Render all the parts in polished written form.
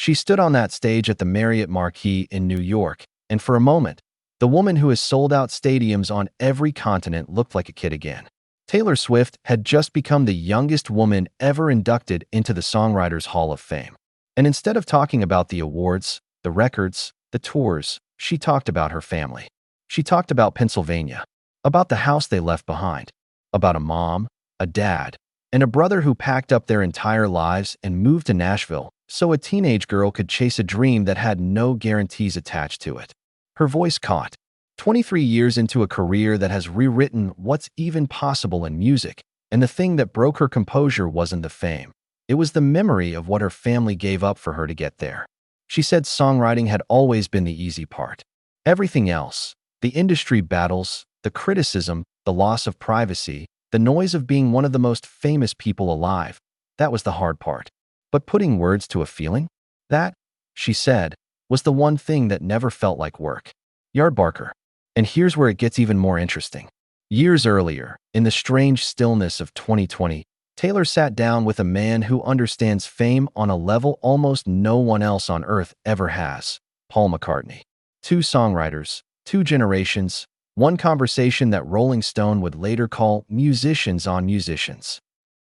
She stood on that stage at the Marriott Marquis in New York, and for a moment, the woman who has sold out stadiums on every continent looked like a kid again. Taylor Swift had just become the youngest woman ever inducted into the Songwriters Hall of Fame. And instead of talking about the awards, the records, the tours, she talked about her family. She talked about Pennsylvania, about the house they left behind, about a mom, a dad, and a brother who packed up their entire lives and moved to Nashville so a teenage girl could chase a dream that had no guarantees attached to it. Her voice caught. 23 years into a career that has rewritten what's even possible in music, and the thing that broke her composure wasn't the fame. It was the memory of what her family gave up for her to get there. She said songwriting had always been the easy part. Everything else, the industry battles, the criticism, the loss of privacy, the noise of being one of the most famous people alive, that was the hard part. But putting words to a feeling? That, she said, was the one thing that never felt like work. Yardbarker. And here's where it gets even more interesting. Years earlier, in the strange stillness of 2020, Taylor sat down with a man who understands fame on a level almost no one else on earth ever has, Paul McCartney. Two songwriters, two generations, one conversation that Rolling Stone would later call musicians on musicians.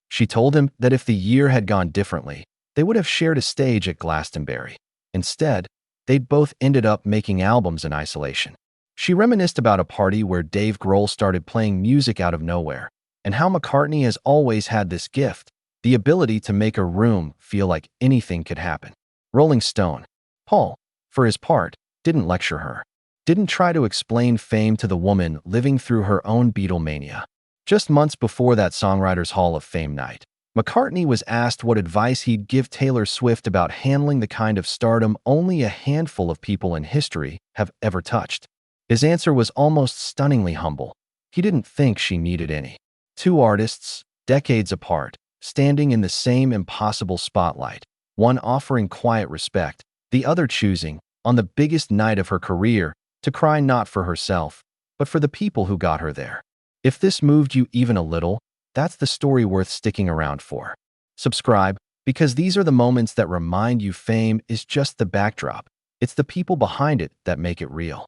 She told him that if the year had gone differently, they would have shared a stage at Glastonbury. Instead, they'd both ended up making albums in isolation. She reminisced about a party where Dave Grohl started playing music out of nowhere, and how McCartney has always had this gift, the ability to make a room feel like anything could happen. Rolling Stone. Paul, for his part, didn't lecture her, didn't try to explain fame to the woman living through her own Beatlemania. Just months before that Songwriters Hall of Fame night, McCartney was asked what advice he'd give Taylor Swift about handling the kind of stardom only a handful of people in history have ever touched. His answer was almost stunningly humble. He didn't think she needed any. Two artists, decades apart, standing in the same impossible spotlight, one offering quiet respect, the other choosing, on the biggest night of her career, to cry not for herself, but for the people who got her there. If this moved you even a little, that's the story worth sticking around for. Subscribe, because these are the moments that remind you fame is just the backdrop. It's the people behind it that make it real.